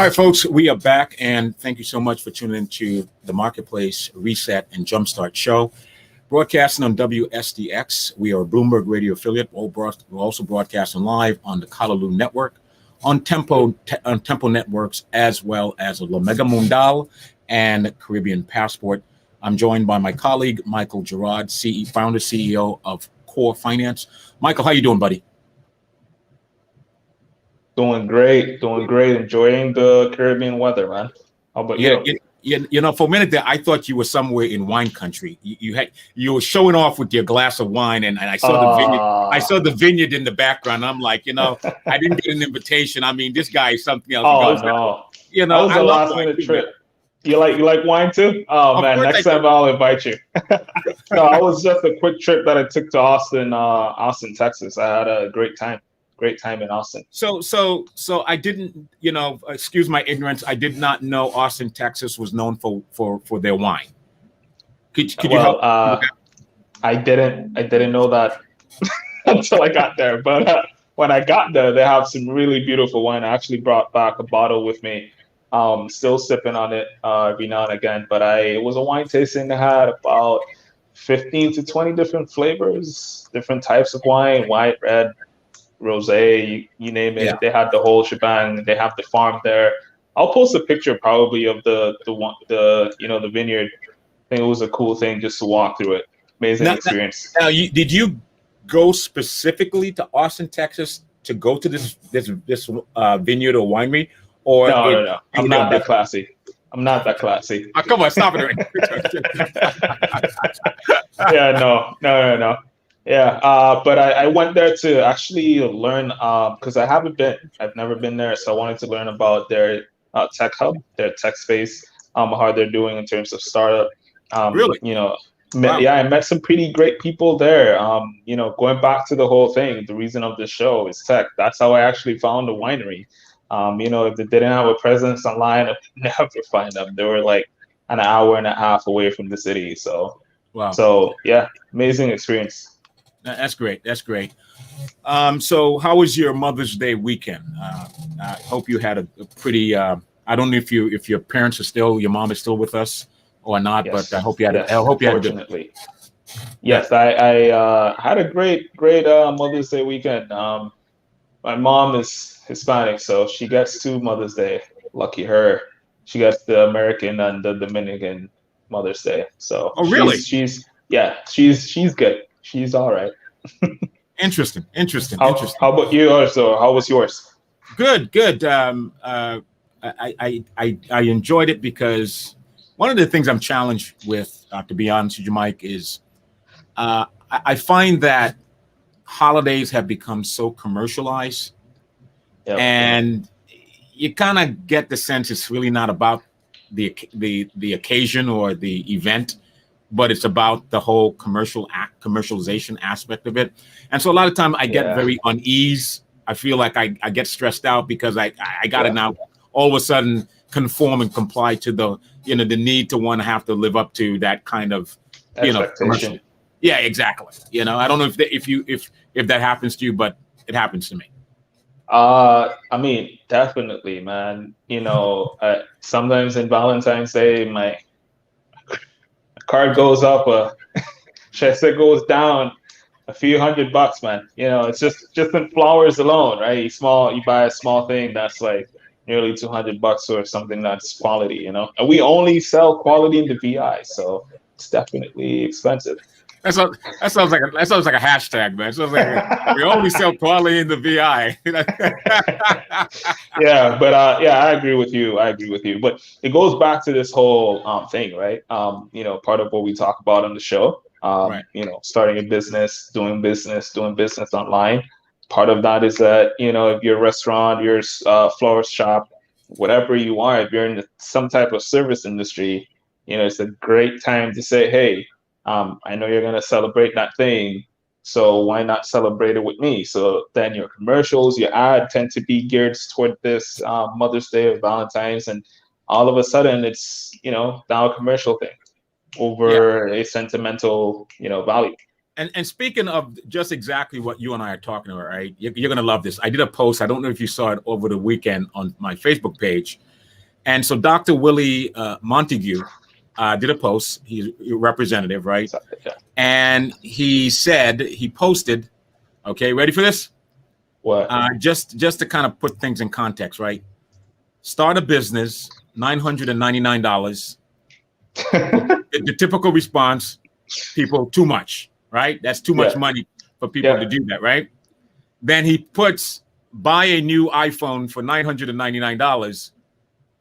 All right, folks, we are back, and thank you so much for tuning into the Marketplace Reset and Jumpstart Show. Broadcasting on WSDX. We are a Bloomberg radio affiliate. We're also broadcasting live on the Kalaloo Network, on Tempo Networks, as well as La Mega Mundial and Caribbean Passport. I'm joined by my colleague, Michael Girard, founder, CEO of Core Finance. Michael, how you doing, buddy? Doing great. Enjoying the Caribbean weather, man. How about you? You know, for a minute there, I thought you were somewhere in wine country. You were showing off with your glass of wine, and I saw the vineyard. I saw the vineyard in the background. I'm like, I didn't get an invitation. I mean, this guy is something else. Oh no! That was a last minute trip. You like wine too? Oh man, next time I'll invite you. No, I was just a quick trip that I took to Austin, Texas. I had a great time in Austin. So I didn't, excuse my ignorance. I did not know Austin, Texas was known for their wine. Could you help? I didn't know that until I got there. But when I got there, they have some really beautiful wine. I actually brought back a bottle with me. Still sipping on it every now and again. But it was a wine tasting that had about 15 to 20 different flavors, different types of wine, white, red, rosé, you name it. Yeah. They had the whole shebang. They have the farm there. I'll post a picture probably of the vineyard. I think it was a cool thing just to walk through it. Amazing experience. Now, did you go specifically to Austin, Texas to go to this vineyard or winery? Or no. I'm not that classy. Oh, come on, stop it. Yeah, no. Yeah, but I went there to actually learn because I've never been there, so I wanted to learn about their tech hub, their tech space, how they're doing in terms of startup. Really? Wow. Yeah, I met some pretty great people there. Going back to the whole thing, the reason of the show is tech. That's how I actually found the winery. If they didn't have a presence online, I'd never find them. They were like an hour and a half away from the city. So, wow. So yeah, amazing experience. That's great. So how was your Mother's Day weekend? I hope you had a pretty. I don't know if your parents are still, your mom is still with us or not, yes. But I hope you had. Yes, I hope you had. Unfortunately, yes, I had a great Mother's Day weekend. My mom is Hispanic, so she gets 2 Mother's Day. Lucky her. She gets the American and the Dominican Mother's Day. So oh really? She's good. She's all right. Interesting. How about you? Also, how was yours? Good. I enjoyed it because one of the things I'm challenged with, to be honest with you, Mike, is I find that holidays have become so commercialized, and you kind of get the sense it's really not about the occasion or the event, but it's about the whole commercialization aspect of it. And so a lot of time I get very unease. I feel like I get stressed out because I got to now all of a sudden conform and comply to the need to want to have to live up to that kind of expectation. Yeah, exactly. I don't know if that happens to you, but it happens to me. I mean, definitely, man. Sometimes in Valentine's Day, my card goes up, Chester goes down a few $100, man. It's just in flowers alone, right? You buy a small thing that's like nearly $200 or something that's quality, and we only sell quality in the VI, so it's definitely expensive. That sounds like a hashtag, man. It sounds like we only sell quality in the VI. Yeah, but I agree with you. But it goes back to this whole thing, right? Part of what we talk about on the show. Right. Starting a business, doing business online. Part of that is that if you're a restaurant, you're a florist shop, whatever you are, if you're in some type of service industry, it's a great time to say, hey. I know you're going to celebrate that thing, so why not celebrate it with me? So then your commercials, your ad tend to be geared toward this Mother's Day or Valentine's, and all of a sudden it's, now a commercial thing over a sentimental, value. And speaking of just exactly what you and I are talking about, right? You're going to love this. I did a post. I don't know if you saw it over the weekend on my Facebook page. And so Dr. Willie Montague did a post. He's a representative, right? Yeah. And he said, he posted, okay, ready for this? What? Just to kind of put things in context, right? Start a business, $999. The typical response, people, too much, right? That's too much money for people to do that, right? Then he puts, buy a new iPhone for $999,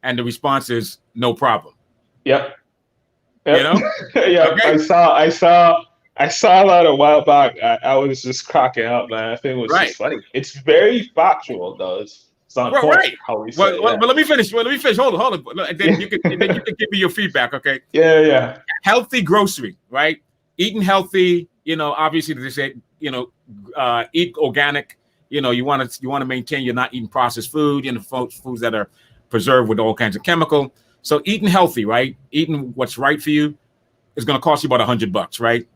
and the response is no problem. Yep. You know? Yeah. Okay. I saw that a while back. I was just cracking up, man. I think it was just funny. It's very factual, though. It's on point. Right. How we say well, let me finish. Hold on. Then you can give me your feedback, okay? Yeah. Healthy grocery, right? Eating healthy. You know, obviously they say, you know, eat organic. You know, you want to maintain you're not eating processed food, you know, foods that are preserved with all kinds of chemical. So eating healthy, right? Eating what's right for you is going to cost you about $100, right?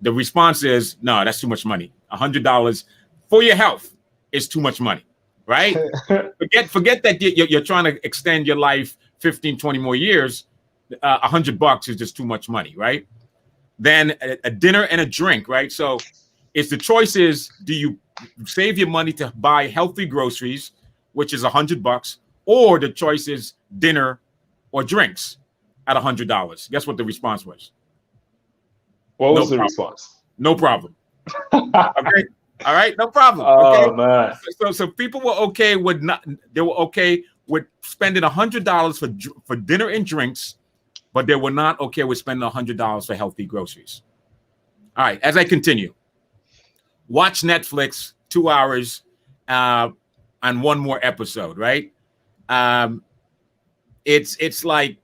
The response is, no, that's too much money. $100 for your health is too much money, right? forget that you're trying to extend your life 15, 20 more years. $100 is just too much money, right? Then a dinner and a drink, right? So it's the choice is, do you save your money to buy healthy groceries, which is $100, or the choice is dinner or drinks at $100? Guess what the response was? What was the response? No problem. Okay. All right. No problem. Oh, okay. Man. So people were okay with they were okay with spending $100 for dinner and drinks, but they were not okay with spending $100 for healthy groceries. All right. As I continue, watch Netflix 2 hours and one more episode, right? It's like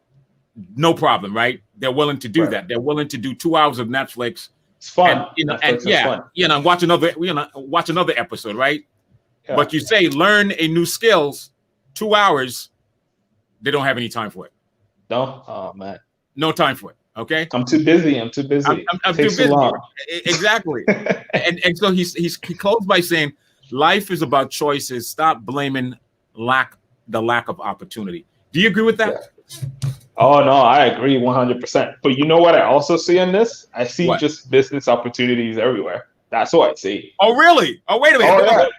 no problem, right? They're willing to do that. They're willing to do 2 hours of Netflix. It's fun. And watch another episode, right? Yeah. But you say learn a new skills, 2 hours, they don't have any time for it. No, oh man, no time for it. Okay, I'm too busy. I'm too busy. I'm too busy. Exactly. and so he closed by saying, life is about choices. Stop blaming the lack of opportunity. Do you agree with that? Yeah. Oh no, I agree 100%. But you know what I also see in this? I see just business opportunities everywhere. That's what I see. Oh really? Oh wait a minute. Oh,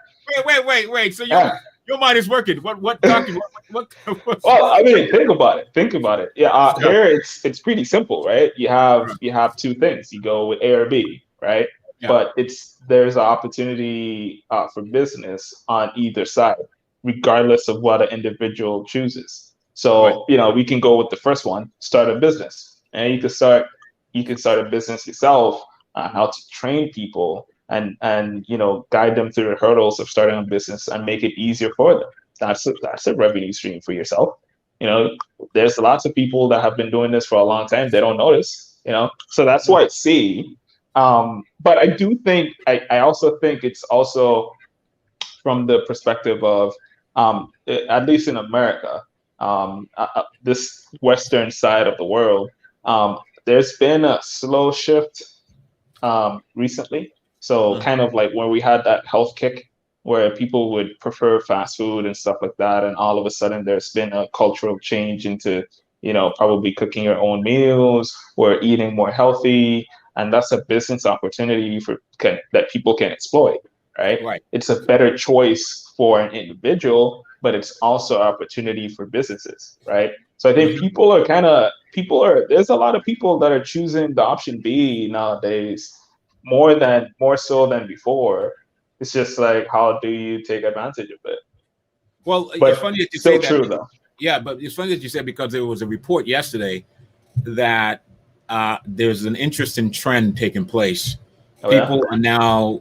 yeah. Wait. So your mind is working. What? Well, I mean, think about it. Yeah, here it's pretty simple, right? You have two things. You go with A or B, right? Yeah. But there's an opportunity for business on either side, regardless of what an individual chooses. So we can go with the first one, start a business, and you can start a business yourself on how to train people and guide them through the hurdles of starting a business and make it easier for them. That's a revenue stream for yourself. There's lots of people that have been doing this for a long time. They don't notice, so that's what I see. But I do think, I also think it's also from the perspective of, at least in America, this Western side of the world, there's been a slow shift recently. So kind of like when we had that health kick where people would prefer fast food and stuff like that. And all of a sudden there's been a cultural change into, probably cooking your own meals or eating more healthy. And that's a business opportunity that people can exploit, right? It's a better choice for an individual, but it's also an opportunity for businesses, right? So I think there's a lot of people that are choosing the option B nowadays, more so than before. It's just like, how do you take advantage of it? Well, it's funny that you say that. True, though. Yeah, but it's funny that you said, because there was a report yesterday that there's an interesting trend taking place. People are now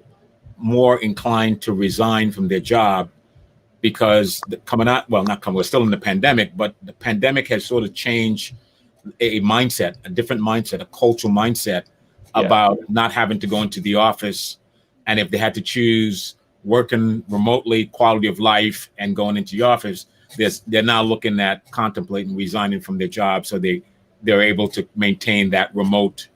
more inclined to resign from their job because we're still in the pandemic, but the pandemic has sort of changed a different mindset, a cultural mindset about not having to go into the office. And if they had to choose working remotely, quality of life, and going into the office, they're now looking at contemplating resigning from their job, so they're able to maintain that remote,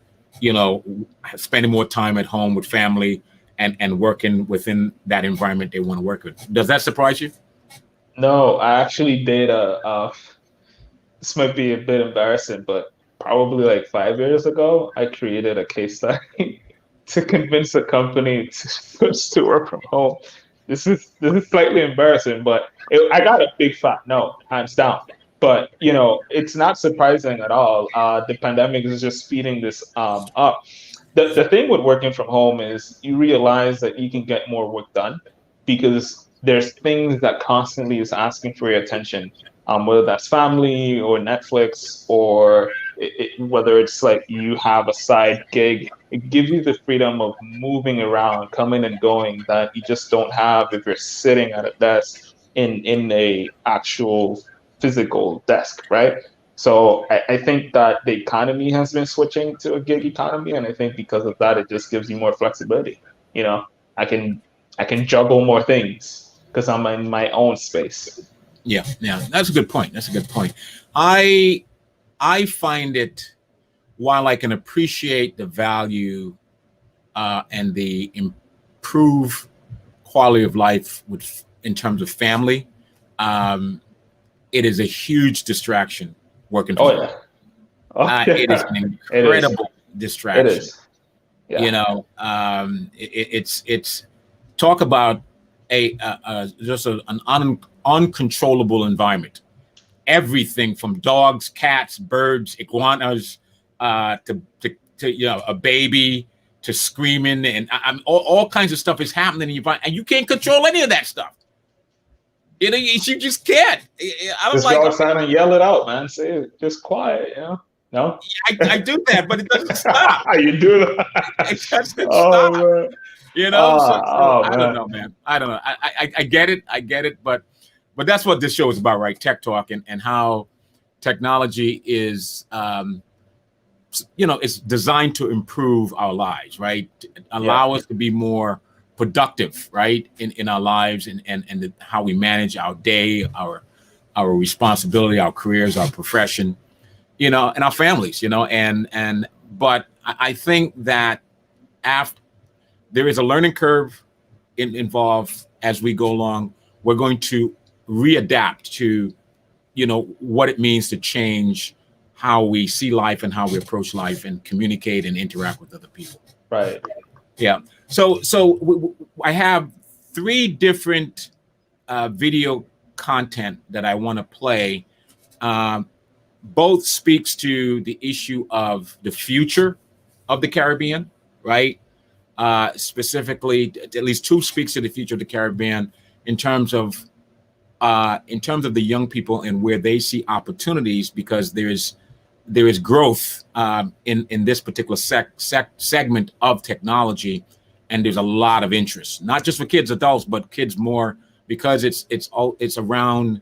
spending more time at home with family and working within that environment they want to work with. Does that surprise you? No, I actually did this might be a bit embarrassing, but probably like 5 years ago, I created a case study to convince a company to switch to work from home. This is slightly embarrassing, but I got a big fat no, hands down. But it's not surprising at all. The pandemic is just speeding this up. The thing with working from home is you realize that you can get more work done because there's things that constantly is asking for your attention, whether that's family or Netflix or whether it's like you have a side gig. It gives you the freedom of moving around, coming and going that you just don't have if you're sitting at a desk in a actual physical desk, right? So I think that the economy has been switching to a gig economy, and I think because of that, it just gives you more flexibility. I can juggle more things because I'm in my own space. Yeah, that's a good point. I find it, while I can appreciate the value and the improved quality of life in terms of family, it is a huge distraction working from home. It is an incredible distraction. It is. Yeah. It's talk about just an uncontrollable environment. Everything from dogs, cats, birds, iguanas, to a baby, to screaming, and all kinds of stuff is happening in your environment, and you can't control any of that stuff. You just can't. Just go outside and yell it out, man. Say it, just quiet, No? I do that, but it doesn't stop. You do that? It doesn't stop. Man. I don't know, man. I don't know. I get it, but that's what this show is about, right? Tech Talk and how technology is, it's designed to improve our lives, right? Allow us to be more productive, right, in our lives and how we manage our day, our responsibility, our careers, our profession, and our families, but I think that there is a learning curve involved as we go along. We're going to readapt to, what it means to change how we see life and how we approach life and communicate and interact with other people. Right. Yeah. So I have 3 different video content that I want to play. Both speaks to the issue of the future of the Caribbean, right? Specifically, at least 2 speaks to the future of the Caribbean in terms of the young people and where they see opportunities, because there is growth in this particular segment of technology, and there's a lot of interest, not just for kids, adults, but kids more, because it's around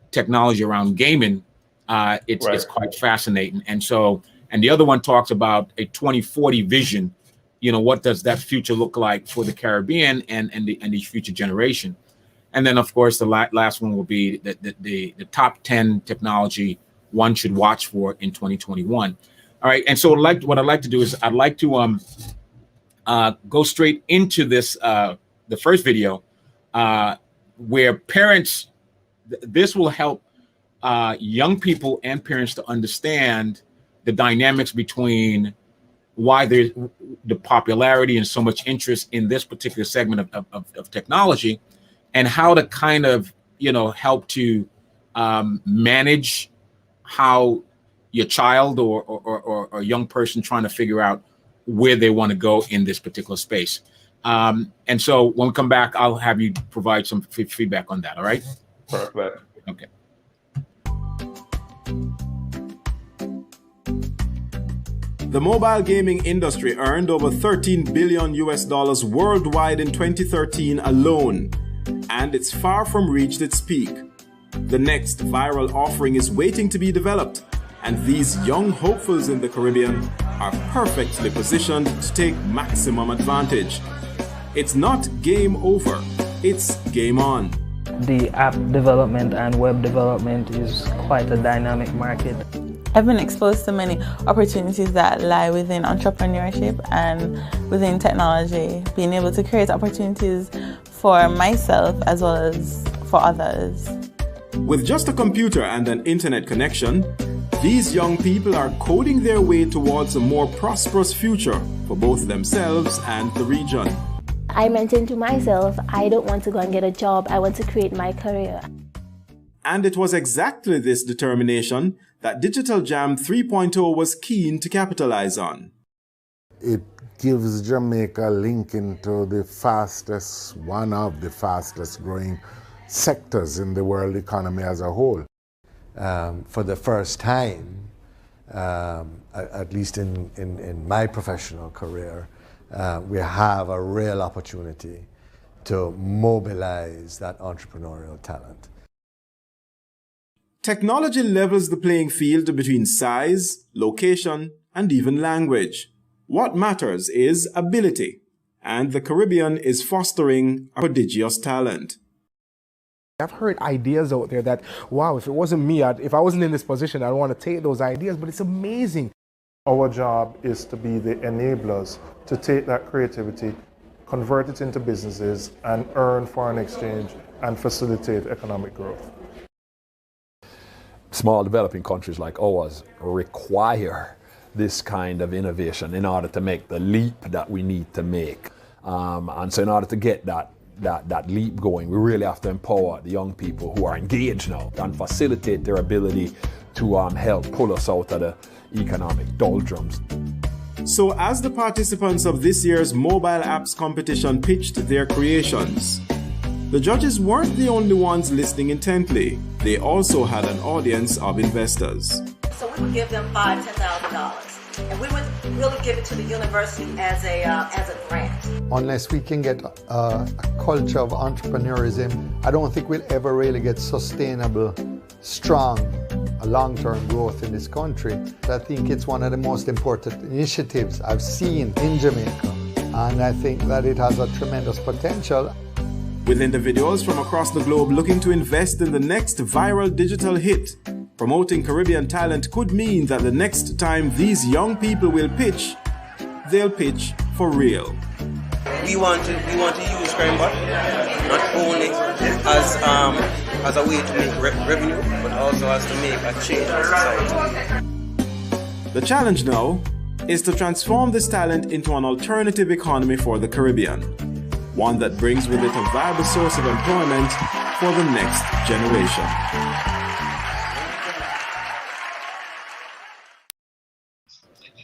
technology, around gaming. It's quite fascinating, and the other one talks about a 2040 vision. What does that future look like for the Caribbean and the future generation? And then, of course, the last one will be the top 10 technology one should watch for in 2021. All right. And so what I'd like to do is I'd like to go straight into this, the first video, where parents, this will help young people and parents to understand the dynamics between why there's the popularity and so much interest in this particular segment of technology, and how to kind of, help to manage how your child or a young person trying to figure out where they want to go in this particular space. And so when we come back, I'll have you provide some feedback on that. All right? Perfect. Okay. The mobile gaming industry earned over $13 billion worldwide in 2013 alone, and it's far from reached its peak. The next viral offering is waiting to be developed, and these young hopefuls in the Caribbean are perfectly positioned to take maximum advantage. It's not game over, it's game on. The app development and web development is quite a dynamic market. I've been exposed to many opportunities that lie within entrepreneurship and within technology, being able to create opportunities for myself as well as for others. With just a computer and an internet connection, these young people are coding their way towards a more prosperous future for both themselves and the region. I mentioned to myself, I don't want to go and get a job, I want to create my career. And it was exactly this determination that Digital Jam 3.0 was keen to capitalize on. It gives Jamaica a link into one of the fastest growing sectors in the world economy as a whole. For the first time, at least in my professional career, we have a real opportunity to mobilize that entrepreneurial talent. Technology levels the playing field between size, location, and even language. What matters is ability, and the Caribbean is fostering a prodigious talent. I've heard ideas out there that, wow, if it wasn't me, if I wasn't in this position, I'd want to take those ideas, but it's amazing. Our job is to be the enablers to take that creativity, convert it into businesses, and earn foreign exchange and facilitate economic growth. Small developing countries like ours require this kind of innovation in order to make the leap that we need to make. And so in order to get that leap going, we really have to empower the young people who are engaged now and facilitate their ability to help pull us out of the economic doldrums. So as the participants of this year's mobile apps competition pitched their creations, the judges weren't the only ones listening intently. They also had an audience of investors. So we would give them $5,000, $10,000, and we would really give it to the university as a grant. Unless we can get a culture of entrepreneurism, I don't think we'll ever really get sustainable, strong, long-term growth in this country. I think it's one of the most important initiatives I've seen in Jamaica, and I think that it has a tremendous potential. With individuals from across the globe looking to invest in the next viral digital hit, promoting Caribbean talent could mean that the next time these young people will pitch, they'll pitch for real. We want to use Crambot not only as a way to make revenue, but also as to make a change in society. The challenge now is to transform this talent into an alternative economy for the Caribbean, one that brings with it a viable source of employment for the next generation.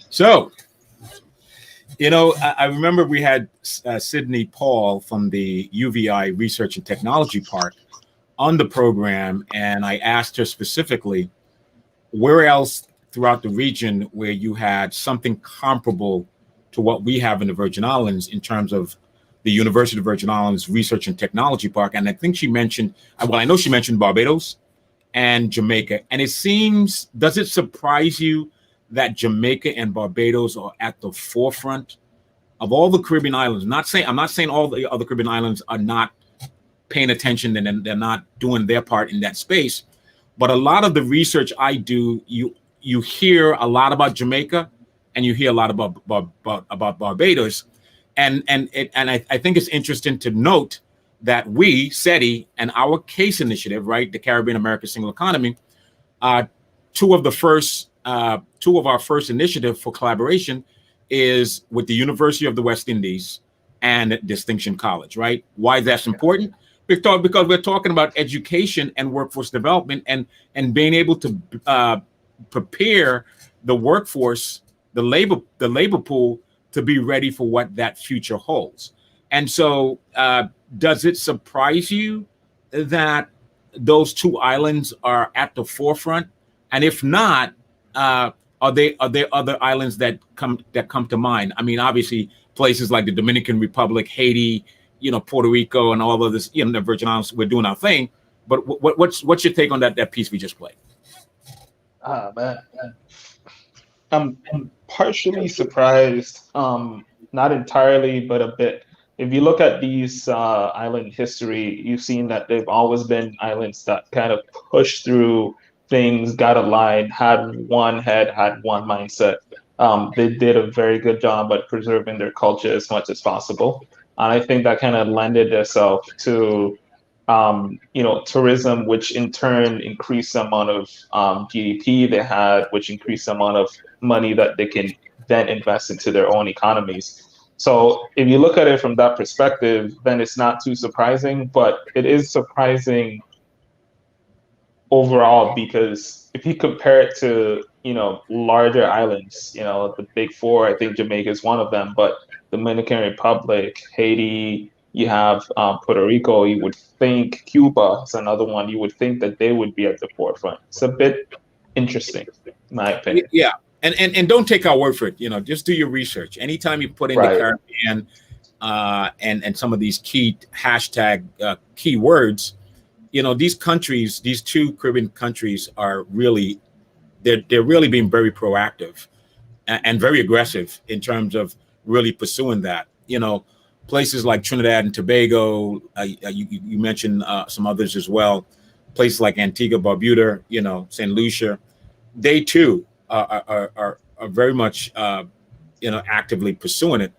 So, I remember we had Sydney Paul from the UVI Research and Technology Park on the program, and I asked her specifically, where else throughout the region where you had something comparable to what we have in the Virgin Islands in terms of the University of Virgin Islands Research and Technology Park. And I think she mentioned, I know she mentioned Barbados and Jamaica. And it seems, does it surprise you that Jamaica and Barbados are at the forefront of all the Caribbean islands? I'm not saying all the other Caribbean islands are not paying attention and they're not doing their part in that space. But a lot of the research I do, you hear a lot about Jamaica and you hear a lot about Barbados. And I think it's interesting to note that we, SETI, and our CASE initiative, right, the Caribbean American Single Economy, two of our first initiative for collaboration is with the University of the West Indies and Distinction College, right? Why that's important? Because we're talking about education and workforce development and being able to prepare the workforce, the labor pool, to be ready for what that future holds. And so does it surprise you that those two islands are at the forefront? And if not, are there other islands that come to mind? I mean, obviously places like the Dominican Republic, Haiti, Puerto Rico, and all of this, the Virgin Islands, we're doing our thing. But what's your take on that piece we just played? Man. I'm partially surprised, not entirely, but a bit. If you look at these island history, you've seen that they've always been islands that kind of pushed through things, got aligned, had one head, had one mindset. They did a very good job at preserving their culture as much as possible. And I think that kind of lended itself to tourism, which in turn increased the amount of GDP they had, which increased the amount of money that they can then invest into their own economies. So if you look at it from that perspective, then it's not too surprising, but it is surprising overall, because if you compare it to, larger islands, the big four, I think Jamaica is one of them, but Dominican Republic, Haiti, you have Puerto Rico, you would think Cuba is another one, you would think that they would be at the forefront. It's a bit interesting, in my opinion. Yeah. And don't take our word for it. Just do your research. Anytime you put in the Caribbean and some of these key hashtag keywords, these countries, these two Caribbean countries are really, they're really being very proactive and very aggressive in terms of really pursuing that. Places like Trinidad and Tobago, you mentioned some others as well. Places like Antigua, Barbuda, St. Lucia, they too are very much actively pursuing it.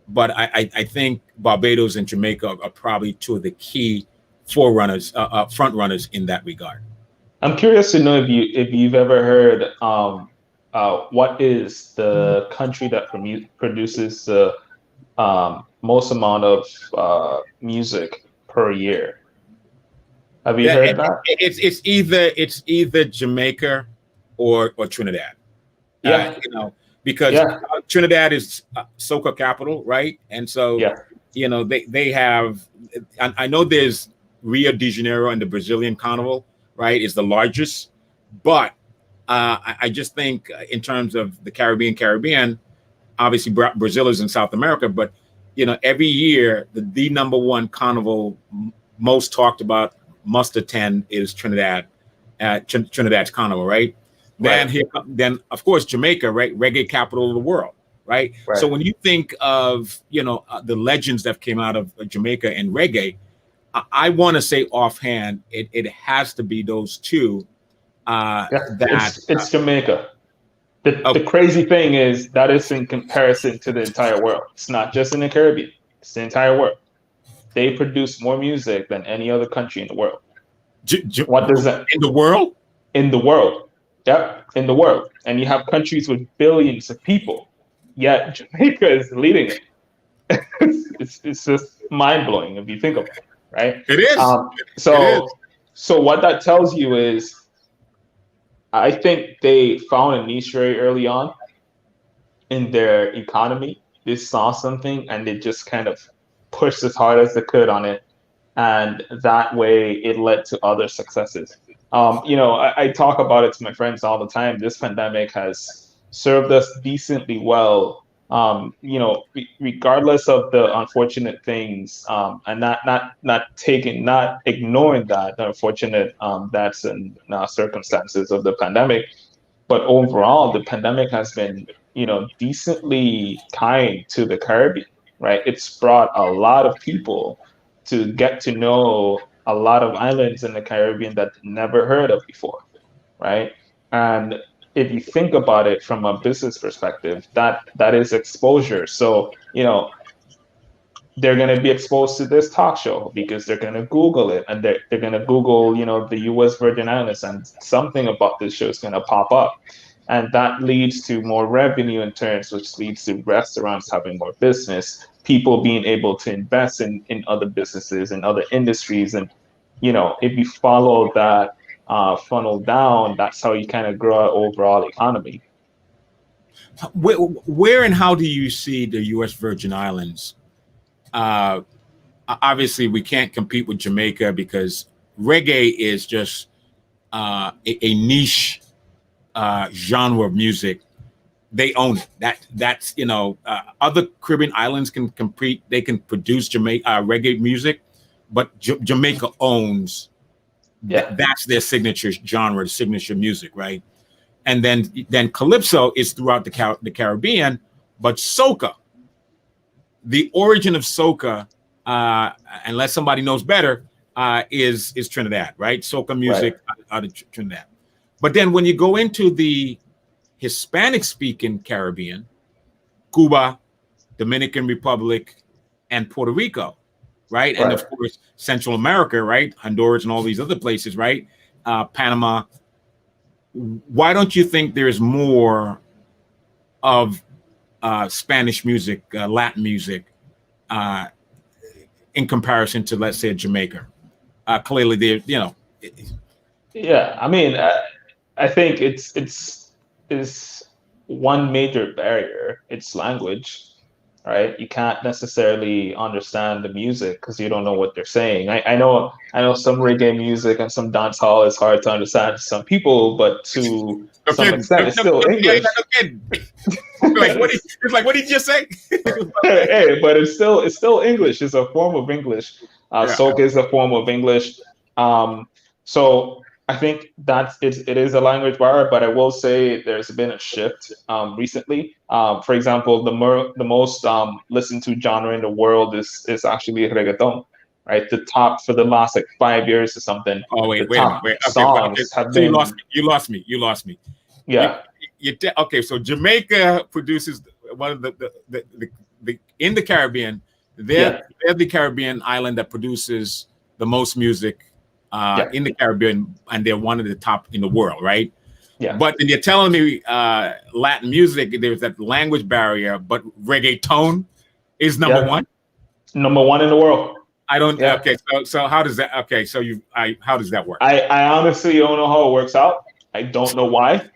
But I think Barbados and Jamaica are probably two of the key forerunners, front runners in that regard. I'm curious to know if you've ever heard what is the country that produces the most amount of music per year. Have you heard that? It's either Jamaica or Trinidad. Because Trinidad is soca capital, right? And so they have. I know there's Rio de Janeiro and the Brazilian Carnival, right? Is the largest, but I just think in terms of the Caribbean, obviously Brazil is in South America, but every year the number one carnival most talked about must attend is Trinidad's carnival, right? Then of course Jamaica, right? Reggae capital of the world, right? So when you think of the legends that came out of Jamaica and reggae, I want to say offhand it has to be those two. It's Jamaica. The crazy thing is that is in comparison to the entire world. It's not just in the Caribbean. It's the entire world. They produce more music than any other country in the world. What does that in the world? In the world. Yep, in the world. And you have countries with billions of people, yet Jamaica is leading it. It's just mind-blowing if you think about it, right? It is. So what that tells you is, I think they found a niche very early on in their economy. They saw something and they just kind of pushed as hard as they could on it. And that way it led to other successes. I talk about it to my friends all the time. This pandemic has served us decently well, regardless of the unfortunate things, and not ignoring that, the unfortunate that's in circumstances of the pandemic. But overall, the pandemic has been, decently kind to the Caribbean, right? It's brought a lot of people to get to know a lot of islands in the Caribbean that never heard of before, right? And if you think about it from a business perspective, that is exposure. So, they're going to be exposed to this talk show because they're going to Google it, and they're going to Google, the U.S. Virgin Islands, and something about this show is going to pop up. And that leads to more revenue in turns, which leads to restaurants having more business, people being able to invest in other businesses and other industries. And, if you follow that funnel down, that's how you kind of grow an overall economy. Where and how do you see the U.S. Virgin Islands? Obviously, we can't compete with Jamaica because reggae is just a niche genre of music. They own it. That's other Caribbean islands can compete. They can produce reggae music, but Jamaica owns. That's their signature genre, signature music, right? And then calypso is throughout the Caribbean, but soca, the origin of soca, unless somebody knows better, is Trinidad, right? Soca music out of Trinidad. But then when you go into the Hispanic-speaking Caribbean, Cuba, Dominican Republic, and Puerto Rico, right? And of course, Central America, right? Honduras and all these other places, right? Panama. Why don't you think there's more of Spanish music, Latin music, in comparison to, let's say, Jamaica? Clearly, there, you know. Yeah, I mean, I think it's one major barrier. It's language, right? You can't necessarily understand the music because you don't know what they're saying. I know some reggae music and some dancehall is hard to understand to some people, but to some extent, it's still English. It's like, what did you just say? Hey, but it's still English. It's a form of English. Soca is a form of English. So I think it is a language barrier, but I will say there's been a shift recently. For example, the most listened to genre in the world is actually reggaeton, right? The top for the last like 5 years or something. Oh wait a minute. You lost me. Yeah. Okay, so Jamaica produces one of the in the Caribbean. They're the Caribbean island that produces the most music in the Caribbean, and they're one of the top in the world, right? Yeah. But then you're telling me Latin music, there's that language barrier, but reggaeton is number one? Number one in the world. I don't. Yeah. Okay, so how does that? Okay, so how does that work? I honestly don't know how it works out. I don't know why.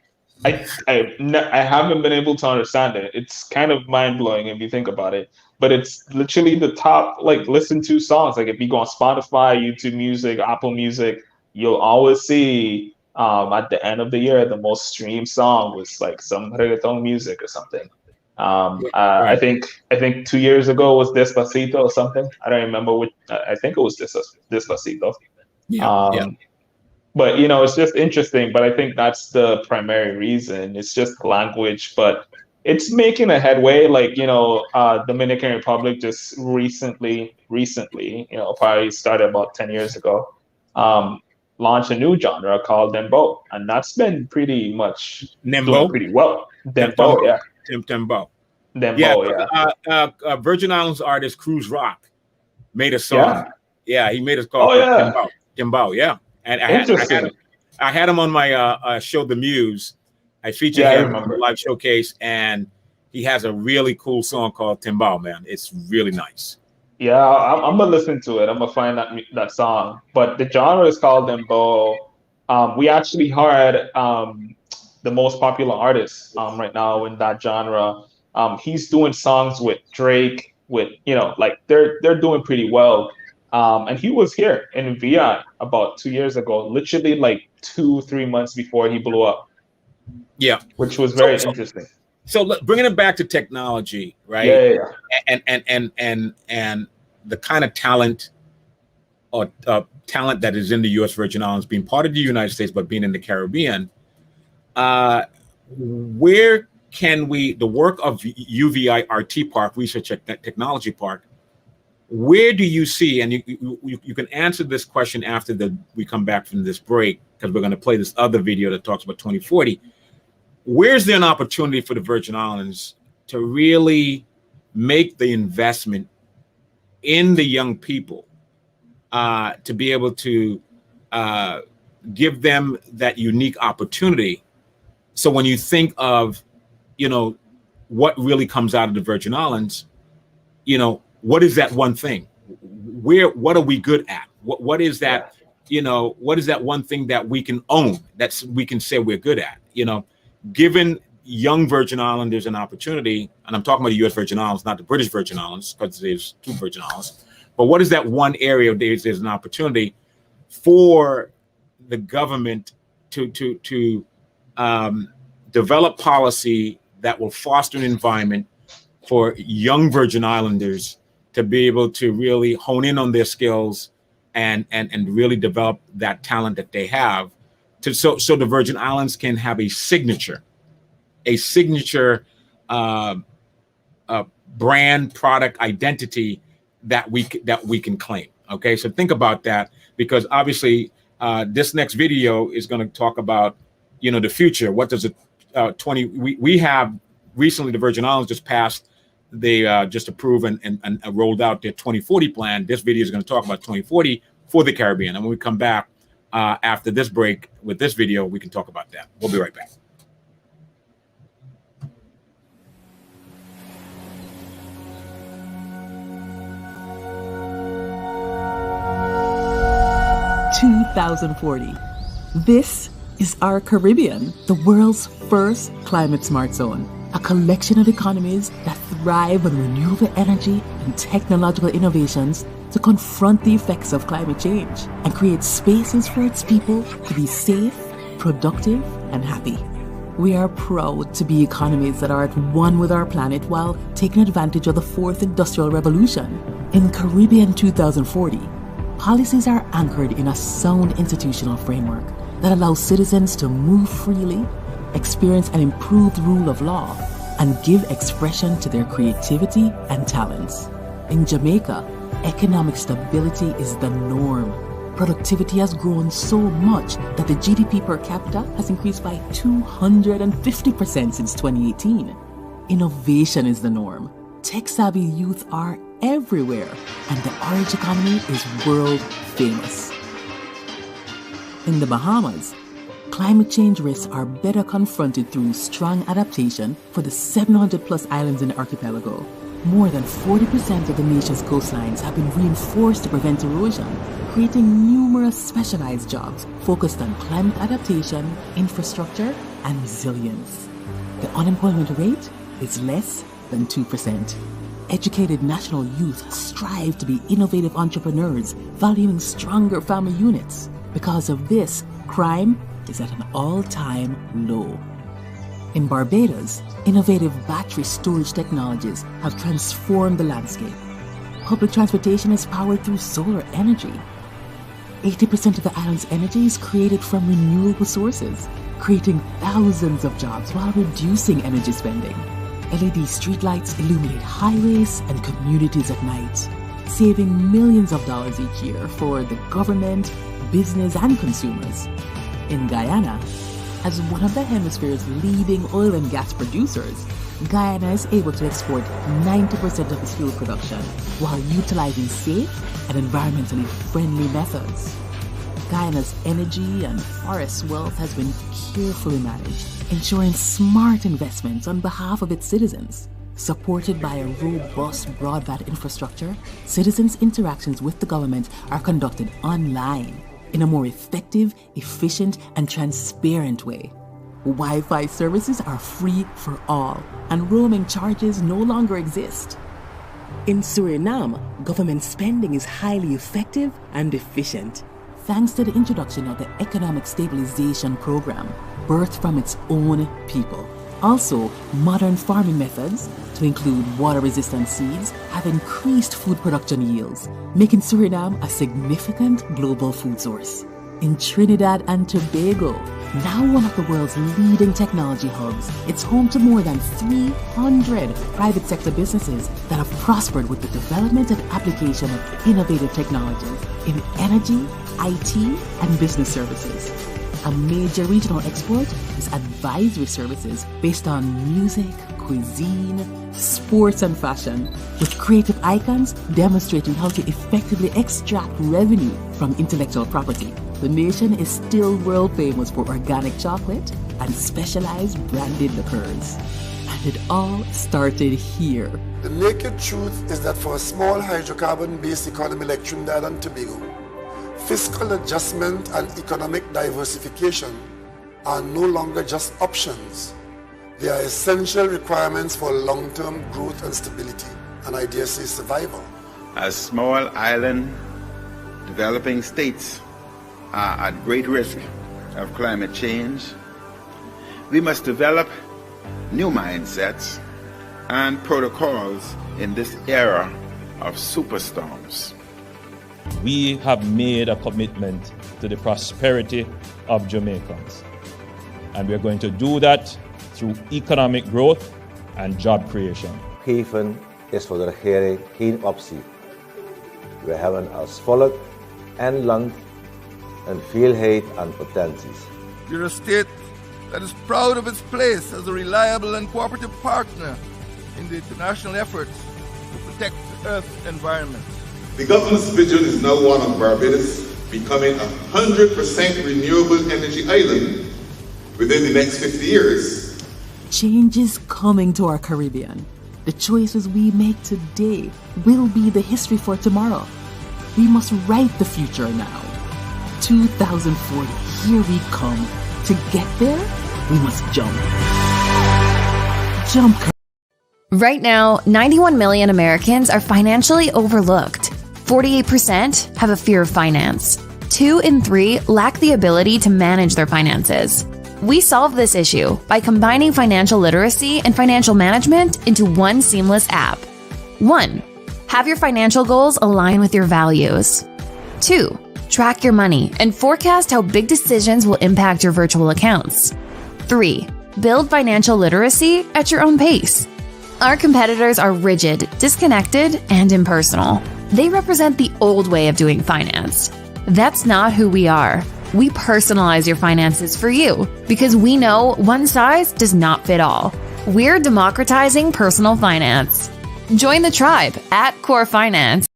I haven't been able to understand it. It's kind of mind blowing if you think about it. But it's literally the top like listened to songs. Like if you go on Spotify, YouTube Music, Apple Music, you'll always see at the end of the year the most streamed song was like some reggaeton music or something. I think 2 years ago was Despacito or something. I don't remember which. I think it was Despacito. But you know, it's just interesting. But I think that's the primary reason. It's just language, but it's making a headway. Like, you know, Dominican Republic just recently, you know, probably started about 10 years ago, launched a new genre called Dembow, and that's been pretty much doing pretty well. Dembow, yeah. Dembow. Dembow, yeah. Virgin Islands artist Cruz Rock made a song. Yeah, he made a called Dembow, yeah. And I had him on my show, The Muse. I featured him on the live showcase, and he has a really cool song called Timbal, man. It's really nice. Yeah, I'm gonna listen to it. I'm gonna find that song. But the genre is called Dembow. We actually hired the most popular artist right now in that genre. He's doing songs with Drake, with, you know, like they're doing pretty well. And he was here in VI about 2 years ago, literally like 2-3 months before he blew up. Yeah, which was very interesting. So bringing it back to technology, right? Yeah. And the kind of talent or talent that is in the U.S. Virgin Islands, being part of the United States but being in the Caribbean, where can the work of UVI RT Park, Research and Technology Park, where do you see, and you can answer this question after we come back from this break, because we're going to play this other video that talks about 2040. Where's there an opportunity for the Virgin Islands to really make the investment in the young people, to be able to give them that unique opportunity? So when you think of, you know, what really comes out of the Virgin Islands, you know, what is that one thing? What are we good at? What is that, you know, what is that one thing that we can own, we can say we're good at, you know? Given young Virgin Islanders an opportunity, and I'm talking about the U.S. Virgin Islands, not the British Virgin Islands, because there's 2 Virgin Islands, but what is that one area there's an opportunity for the government to develop policy that will foster an environment for young Virgin Islanders to be able to really hone in on their skills and really develop that talent that they have, so the Virgin Islands can have a signature brand, product, identity that we can claim. Okay, so think about that, because obviously this next video is going to talk about, you know, the future. What does it we have recently, the Virgin Islands just passed they just approved and rolled out their 2040 plan. This video is going to talk about 2040 for the Caribbean. And when we come back after this break with this video, we can talk about that. We'll be right back. This is our Caribbean, the world's first climate smart zone, a collection of economies that thrive on renewable energy and technological innovations to confront the effects of climate change and create spaces for its people to be safe, productive, and happy. We are proud to be economies that are at one with our planet while taking advantage of the fourth industrial revolution. In Caribbean 2040, policies are anchored in a sound institutional framework that allows citizens to move freely, experience an improved rule of law, and give expression to their creativity and talents. In Jamaica, economic stability is the norm. Productivity has grown so much that the GDP per capita has increased by 250% since 2018. Innovation is the norm. Tech-savvy youth are everywhere, and the orange economy is world famous. In the Bahamas, climate change risks are better confronted through strong adaptation for the 700 plus islands in the archipelago. More than 40% of the nation's coastlines have been reinforced to prevent erosion, creating numerous specialized jobs focused on climate adaptation, infrastructure, and resilience. The unemployment rate is less than 2%. Educated national youth strive to be innovative entrepreneurs, valuing stronger family units. Because of this, crime is at an all-time low. In Barbados, innovative battery storage technologies have transformed the landscape. Public transportation is powered through solar energy. 80% of the island's energy is created from renewable sources, creating thousands of jobs while reducing energy spending. LED streetlights illuminate highways and communities at night, saving millions of dollars each year for the government, business, and consumers. In Guyana, as one of the hemisphere's leading oil and gas producers, Guyana is able to export 90% of its fuel production while utilizing safe and environmentally friendly methods. Guyana's energy and forest wealth has been carefully managed, ensuring smart investments on behalf of its citizens. Supported by a robust broadband infrastructure, citizens' interactions with the government are conducted online in a more effective, efficient, and transparent way. Wi-Fi services are free for all, and roaming charges no longer exist. In Suriname, government spending is highly effective and efficient, thanks to the introduction of the Economic Stabilization Program, birthed from its own people. Also, modern farming methods, to include water-resistant seeds, have increased food production yields, making Suriname a significant global food source. In Trinidad and Tobago, now one of the world's leading technology hubs, it's home to more than 300 private sector businesses that have prospered with the development and application of innovative technologies in energy, IT, and business services. A major regional export is advisory services based on music, cuisine, sports, and fashion, with creative icons demonstrating how to effectively extract revenue from intellectual property. The nation is still world famous for organic chocolate and specialized branded liqueurs. And it all started here. The naked truth is that for a small hydrocarbon-based economy like Trinidad and Tobago, fiscal adjustment and economic diversification are no longer just options. They are essential requirements for long-term growth and stability, and I dare say survival. As small island developing states are at great risk of climate change, we must develop new mindsets and protocols in this era of superstorms. We have made a commitment to the prosperity of Jamaicans, and we are going to do that through economic growth and job creation. Geven is voor de regering geen optie. We hebben als volk en land een veelheid aan potenties. You're a state that is proud of its place as a reliable and cooperative partner in the international efforts to protect the Earth's environment. The government's vision is now one of Barbados becoming a 100% renewable energy island within the next 50 years. Change is coming to our Caribbean. The choices we make today will be the history for tomorrow. We must write the future now. 2040, here we come. To get there, we must jump. Jump. Right now, 91 million Americans are financially overlooked. 48% have a fear of finance. 2 in 3 lack the ability to manage their finances. We solve this issue by combining financial literacy and financial management into one seamless app. 1. Have your financial goals align with your values. 2. Track your money and forecast how big decisions will impact your virtual accounts. 3. Build financial literacy at your own pace. Our competitors are rigid, disconnected, and impersonal. They represent the old way of doing finance. That's not who we are. We personalize your finances for you because we know one size does not fit all. We're democratizing personal finance. Join the tribe at Core Finance.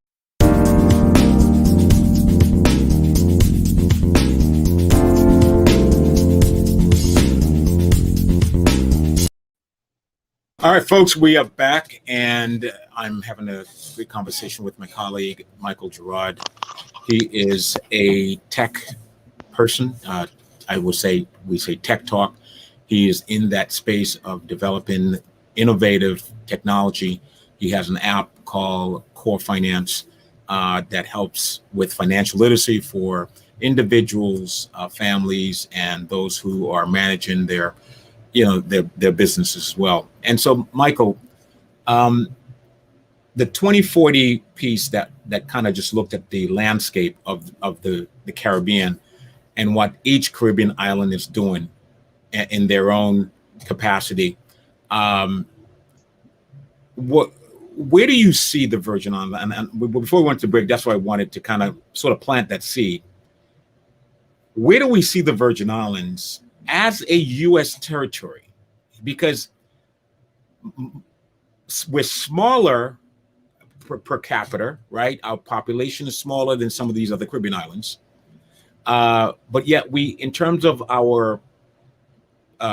All right, folks, we are back, and I'm having a great conversation with my colleague, Michael Girard. He is a tech person. I will say, we say tech talk. He is in that space of developing innovative technology. He has an app called Core Finance that helps with financial literacy for individuals, families, and those who are managing their business as well. And so, Michael, the 2040 piece that kind of just looked at the landscape of the Caribbean and what each Caribbean island is doing in their own capacity. Where do you see the Virgin Islands? And before we went to break, that's why I wanted to kind of sort of plant that seed. Where do we see the Virgin Islands as a U.S. territory? Because we're smaller per capita, right? Our population is smaller than some of these other Caribbean islands. But yet we, in terms of our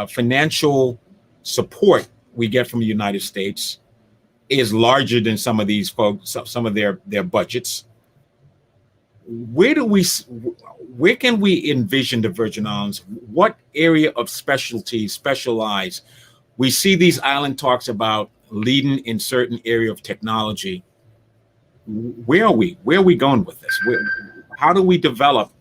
financial support we get from the United States, is larger than some of these folks, some of their budgets. Where can we envision the Virgin Islands? What area of specialize? We see these island talks about leading in certain area of technology. Where are we? Where are we going with this? How do we develop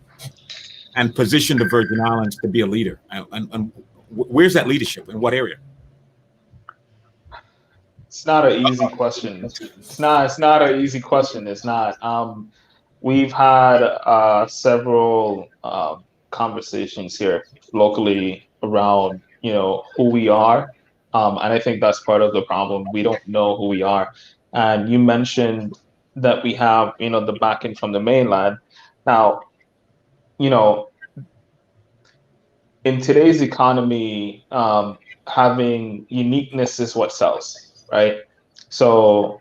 and position the Virgin Islands to be a leader? And where's that leadership? In what area? It's not an easy question. It's not an easy question. It's not. We've had several conversations here locally around, who we are. And I think that's part of the problem. We don't know who we are. And you mentioned that we have, the backing from the mainland. Now, in today's economy, having uniqueness is what sells, right? So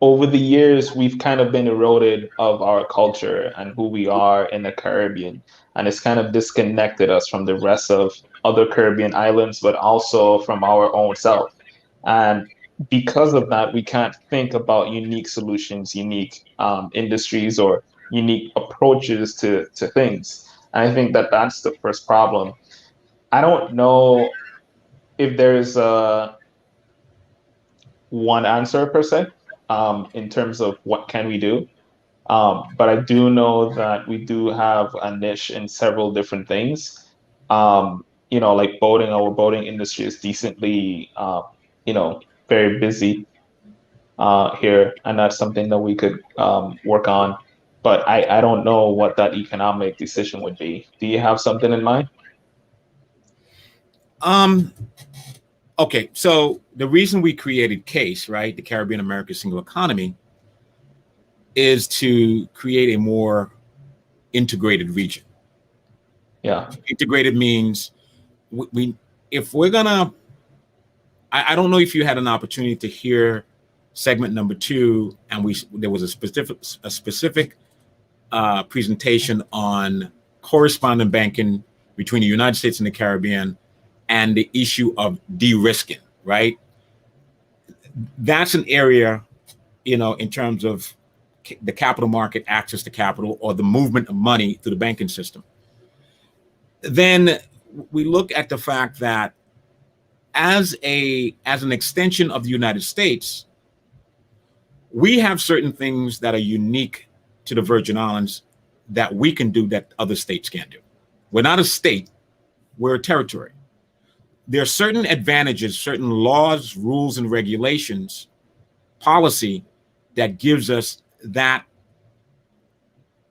over the years, we've kind of been eroded of our culture and who we are in the Caribbean. And it's kind of disconnected us from the rest of other Caribbean islands, but also from our own self. And because of that, we can't think about unique solutions, unique industries, or unique approaches to things. And I think that that's the first problem. I don't know if there's one answer per se in terms of what can we do. But I do know that we do have a niche in several different things. Like boating, our boating industry is decently, very busy here. And that's something that we could work on. But I don't know what that economic decision would be. Do you have something in mind? Okay, so the reason we created CASE, right, the Caribbean America Single Economy, is to create a more integrated region. Yeah. Integrated means we if we're gonna I don't know if you had an opportunity to hear segment number 2, and there was a specific presentation on correspondent banking between the United States and the Caribbean and the issue of de-risking, right? That's an area, in terms of the capital market, access to capital, or the movement of money through the banking system. Then we look at the fact that as an extension of the United States, we have certain things that are unique to the Virgin Islands that we can do that other states can't do. We're not a state, we're a territory. There are certain advantages, certain laws, rules, and regulations, policy that gives us that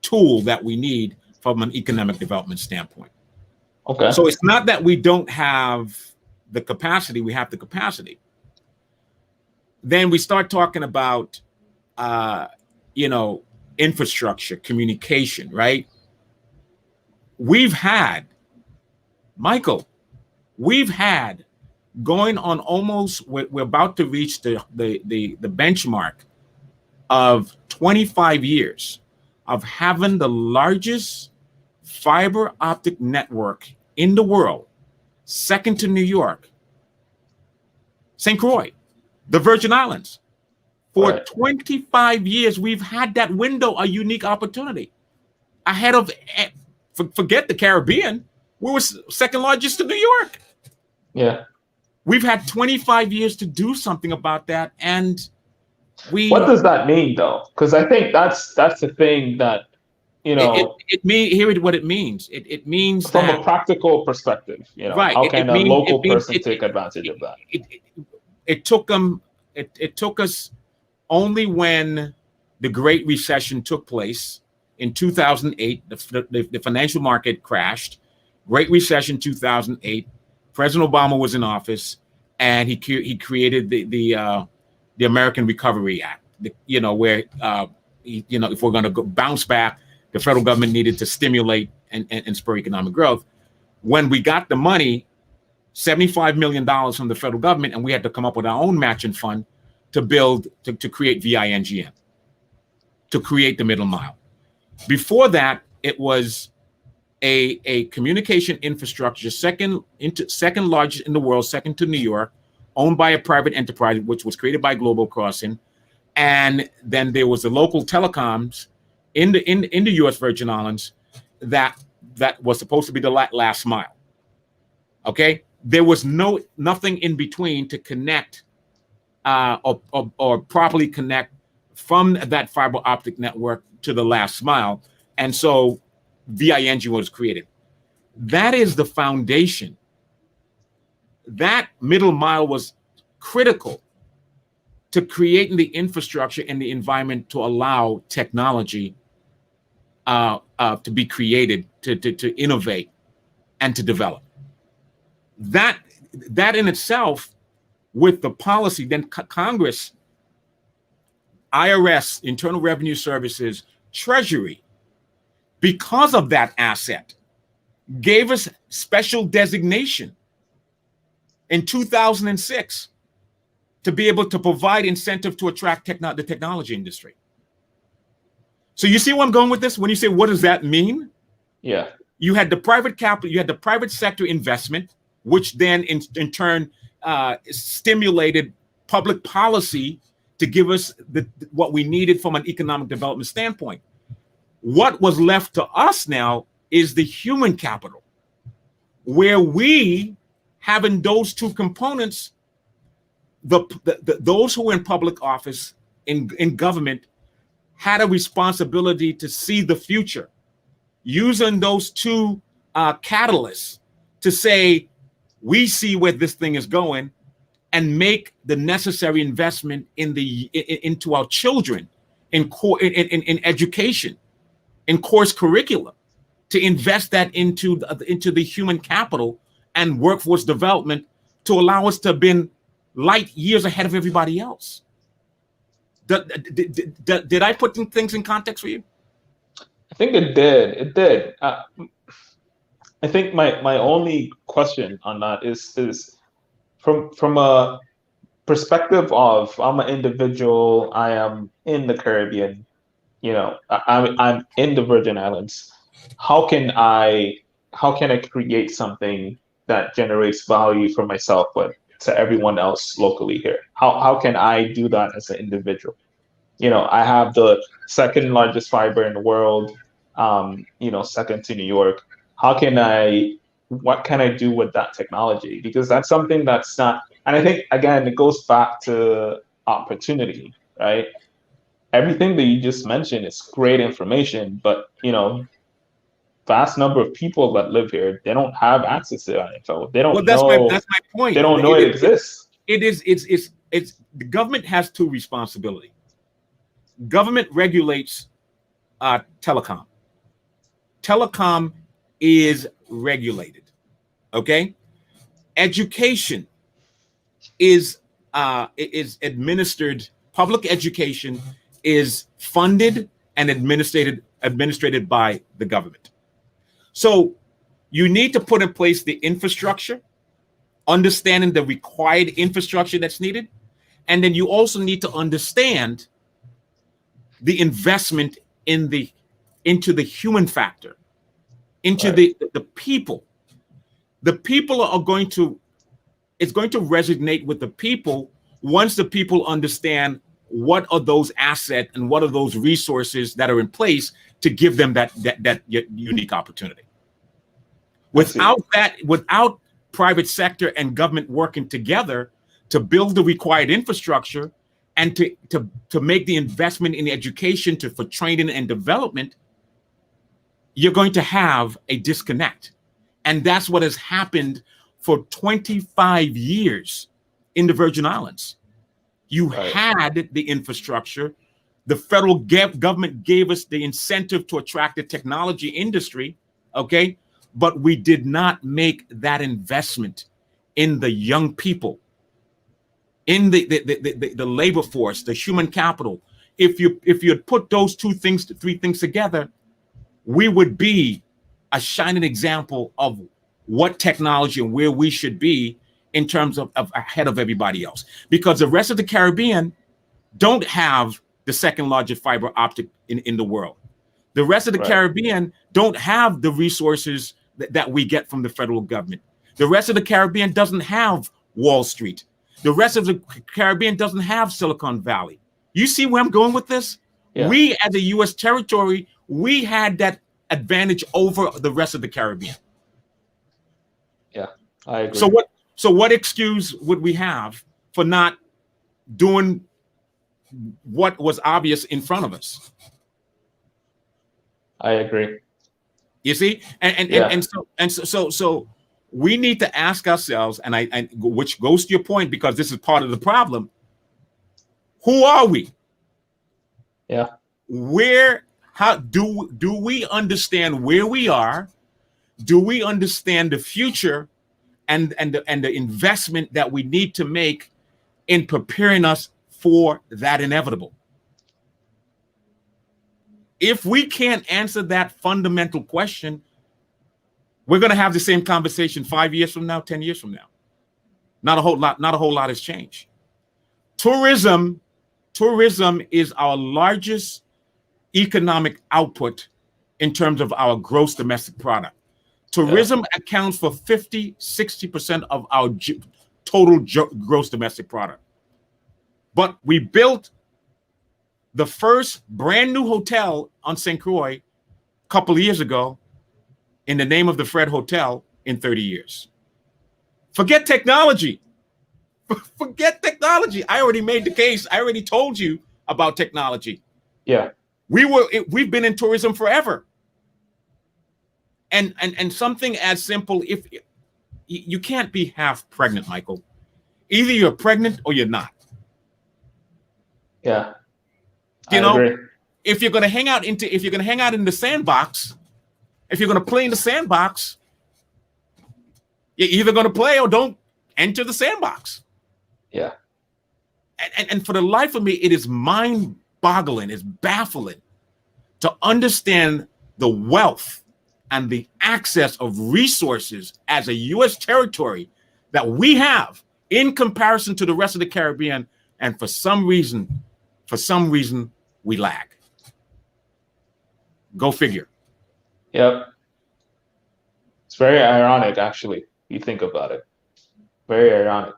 tool that we need from an economic development standpoint. Okay. So it's not that we don't have the capacity, we have the capacity. Then we start talking about, infrastructure, communication, right? We've had going on almost, we're about to reach the benchmark of 25 years of having the largest fiber optic network in the world, second to New York, St. Croix, the Virgin Islands. For 25 years, we've had that window, a unique opportunity. Ahead of, forget the Caribbean, we were second largest in New York. Yeah. We've had 25 years to do something about that. And what does that mean, though? Because I think that's the thing that, here's what it means. It means from a practical perspective, right. How can a local person take advantage of that? It took us only when the Great Recession took place in 2008, the financial market crashed. Great Recession 2008. President Obama was in office, and he created the American Recovery Act. Where if we're going to bounce back, the federal government needed to stimulate and spur economic growth. When we got the money, $75 million from the federal government, and we had to come up with our own matching fund to build, to create VINGN, to create the middle mile. Before that, it was a communication infrastructure, second largest in the world, second to New York, owned by a private enterprise, which was created by Global Crossing. And then there was the local telecoms in the U.S. Virgin Islands that was supposed to be the last mile. Okay, there was nothing in between to connect or properly connect from that fiber optic network to the last mile. And so VING was created. That is the foundation. That middle mile was critical to creating the infrastructure and the environment to allow technology to be created, to innovate and to develop. That in itself, with the policy, then Congress, IRS, Internal Revenue Services, Treasury, because of that asset, gave us special designation in 2006 to be able to provide incentive to attract the technology industry. So you see where I'm going with this? When you say, what does that mean? Yeah. You had the private capital, you had the private sector investment, which then in turn stimulated public policy to give us what we needed from an economic development standpoint. What was left to us now is the human capital, where we, having those two components, those who were in public office, in government, had a responsibility to see the future, using those two catalysts to say, we see where this thing is going, and make the necessary investment into our children, in education, in course curricula, to invest that into the human capital and workforce development to allow us to have been light years ahead of everybody else. Did I put things in context for you? I think it did. It did. I think my only question on that is from a perspective of I'm an individual, I am in the Caribbean, I'm in the Virgin Islands. How can I create something that generates value for myself, but to everyone else locally here? How can I do that as an individual? I have the second largest fiber in the world, second to New York. What can I do with that technology? Because that's something that's not, and I think, again, it goes back to opportunity, right? Everything that you just mentioned is great information, but, vast number of people that live here, they don't have access to that info. They don't know. That's my point. They don't know it exists. It's the government has two responsibilities. Government regulates telecom. Telecom is regulated. Okay? Education is administered. Public education is funded and administrated by the government. So you need to put in place the infrastructure, understanding the required infrastructure that's needed, and then you also need to understand the investment into the human factor, into the people. The people it's going to resonate with the people once the people understand what are those assets and what are those resources that are in place to give them that unique opportunity. Without private sector and government working together to build the required infrastructure and to make the investment in education for training and development, you're going to have a disconnect. And that's what has happened for 25 years in the Virgin Islands. You had the infrastructure. The federal government gave us the incentive to attract the technology industry, okay? But we did not make that investment in the young people, in the labor force, the human capital. If you had put those three things together, we would be a shining example of what technology and where we should be in terms of ahead of everybody else. Because the rest of the Caribbean don't have the second largest fiber optic in the world. The rest of the Caribbean don't have the resources that we get from the federal government. The rest of the Caribbean doesn't have Wall Street. The rest of the Caribbean doesn't have Silicon Valley. You see where I'm going with this? Yeah. We, as a U.S. territory, we had that advantage over the rest of the Caribbean. Yeah, I agree. So what excuse would we have for not doing what was obvious in front of us? I agree. You see, so we need to ask ourselves, and which goes to your point, because this is part of the problem. Who are we? Yeah. How do we understand where we are? Do we understand the future and the investment that we need to make in preparing us for that inevitable? If we can't answer that fundamental question, we're going to have the same conversation 5 years from now, 10 years from now. Not a whole lot has changed. Tourism is our largest economic output in terms of our gross domestic product. Tourism accounts for 50-60% of our total gross domestic product. But we built the first brand new hotel on St. Croix a couple of years ago in the name of the Fred Hotel in 30 years. Forget technology. Forget technology. I already made the case. I already told you about technology. Yeah. We've been in tourism forever. And something as simple, if you can't be half pregnant, Michael. Either you're pregnant or you're not. Yeah. You know, if you're going to hang out in the sandbox, if you're going to play in the sandbox, you're either going to play or don't enter the sandbox. Yeah. And for the life of me, it is mind-boggling, it's baffling to understand the wealth and the access of resources as a U.S. territory that we have in comparison to the rest of the Caribbean, and for some reason, we lag. Go figure. Yep. It's very ironic, actually. You think about it. Very ironic.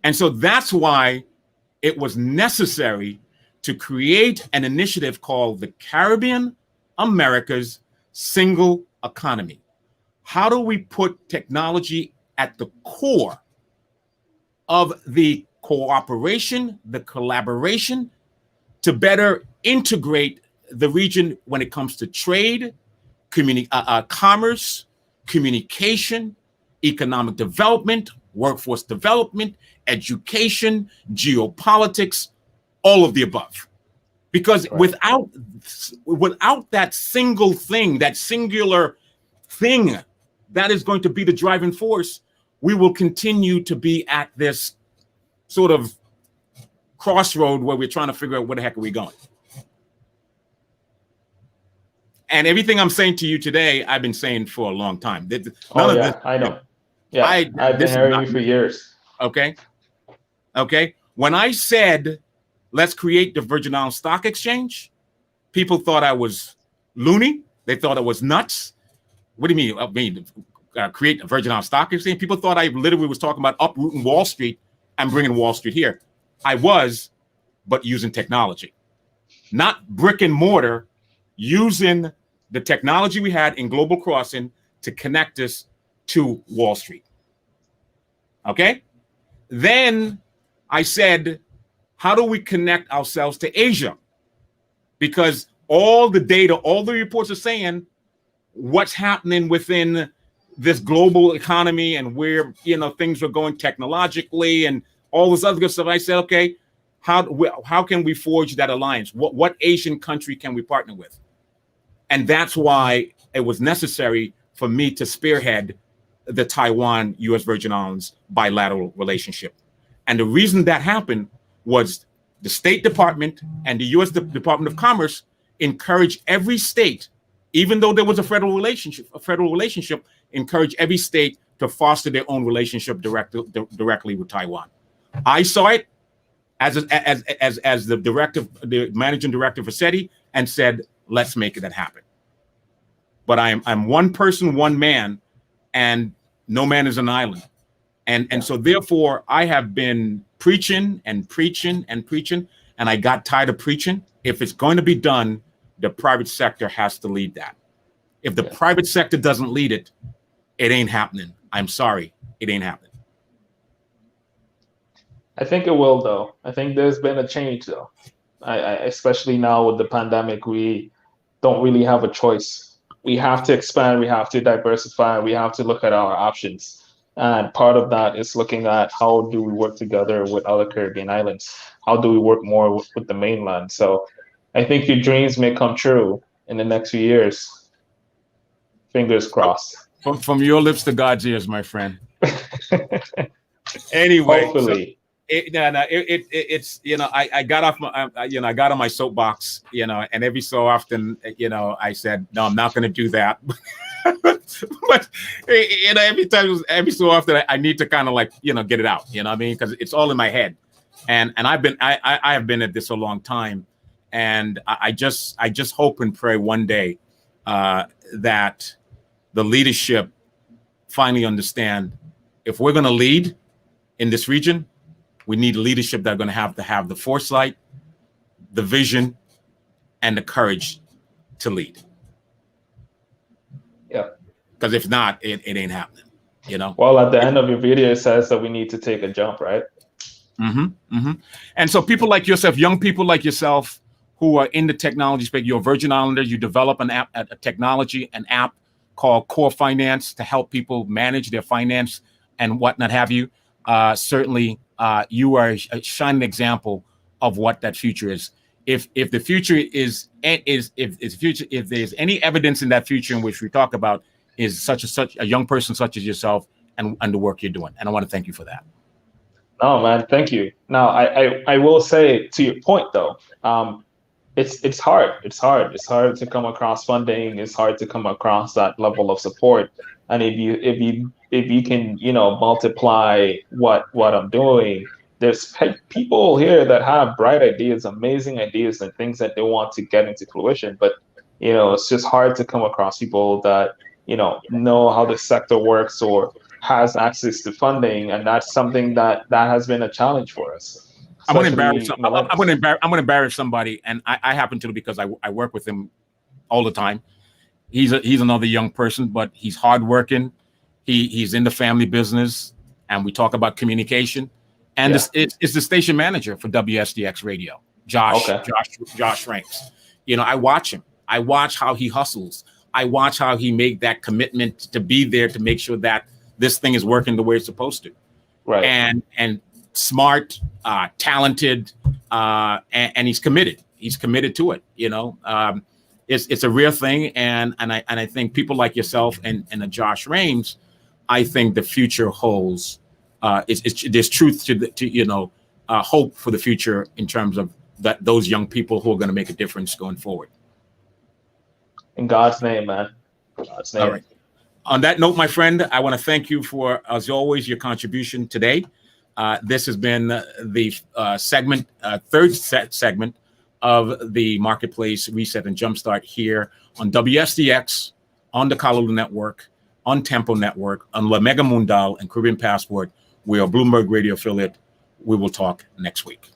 And so that's why it was necessary to create an initiative called the Caribbean America's Single Economy. How do we put technology at the core of the cooperation, the collaboration, to better integrate the region when it comes to trade, commerce, communication, economic development, workforce development, education, geopolitics, all of the above. Because without that single thing, that singular thing that is going to be the driving force, we will continue to be at this sort of crossroad where we're trying to figure out where the heck are we going. And everything I'm saying to you today, I've been saying for a long time. I know. Yeah, I've been hearing you for years. Okay. When I said, let's create the Virgin Islands Stock Exchange, people thought I was loony. They thought I was nuts. What do you mean? Create a Virgin Islands Stock Exchange? People thought I literally was talking about uprooting Wall Street and bringing Wall Street here. I was, but using technology, not brick and mortar, using the technology we had in Global Crossing to connect us to Wall Street. Okay? Then I said, how do we connect ourselves to Asia? Because all the data, all the reports are saying what's happening within this global economy and where, things are going technologically and all this other good stuff. I said, okay, how can we forge that alliance? What Asian country can we partner with? And that's why it was necessary for me to spearhead the Taiwan-U.S. Virgin Islands bilateral relationship. And the reason that happened was the State Department and the U.S. Department of Commerce encouraged every state, even though there was a federal relationship, encouraged every state to foster their own relationship directly with Taiwan. I saw it as the managing director for SETI, and said, let's make that happen. But I'm one person, one man, and no man is an island. And so therefore I have been preaching, and I got tired of preaching. If it's going to be done, the private sector has to lead that. If the private sector doesn't lead it, it ain't happening. I'm sorry, it ain't happening. I think it will, though. I think there's been a change, though. I especially now with the pandemic, we don't really have a choice. We have to expand, we have to diversify, we have to look at our options. And part of that is looking at how do we work together with other Caribbean islands? How do we work more with the mainland? So I think your dreams may come true in the next few years. Fingers crossed. From your lips to God's ears, my friend. Anyway, hopefully. I got off my, I got on my soapbox, and every so often, I said, no, I'm not going to do that. But every so often, I need to kind of get it out, what I mean? Because it's all in my head, and I have been at this a long time, and I just hope and pray one day that the leadership finally understand, if we're going to lead in this region, we need leadership that are going to have the foresight, the vision, and the courage to lead. Yeah. Because if not, it ain't happening. Well, at the end of your video, it says that we need to take a jump, right? And so people like yourself, young people like yourself, who are in the technology space, you're a Virgin Islander, you develop an app, an app called Core Finance to help people manage their finance and whatnot have you. Certainly, you are a shining example of what that future is. If the future if there's any evidence in that future in which we talk about, is such a young person such as yourself and the work you're doing. And I want to thank you for that. Oh man, thank you. Now I will say, to your point though, it's hard. It's hard to come across funding. It's hard to come across that level of support. And if you if you can, multiply what I'm doing, there's people here that have bright ideas, amazing ideas, and things that they want to get into fruition. But, it's just hard to come across people that, know how the sector works or has access to funding. And that's something that has been a challenge for us. I'm going to embarrass somebody, and I happen to, because I work with him all the time. He's another young person, but he's hardworking. He's in the family business, and we talk about communication. And it's the station manager for WSDX Radio, Josh Ranks. I watch him. I watch how he hustles. I watch how he made that commitment to be there to make sure that this thing is working the way it's supposed to. Right. And smart, talented, and he's committed. He's committed to it. It's a real thing, and I think people like yourself and the Josh Rames, I think the future holds. There's truth to hope for the future in terms of those young people who are going to make a difference going forward. In God's name, man. God's name. All right. On that note, my friend, I want to thank you for, as always, your contribution today. This has been the third segment of the Marketplace Reset and Jumpstart here on WSDX, on the Kalulu Network, on Tempo Network, on La Mega Mundial and Caribbean Passport. We are Bloomberg Radio affiliate. We will talk next week.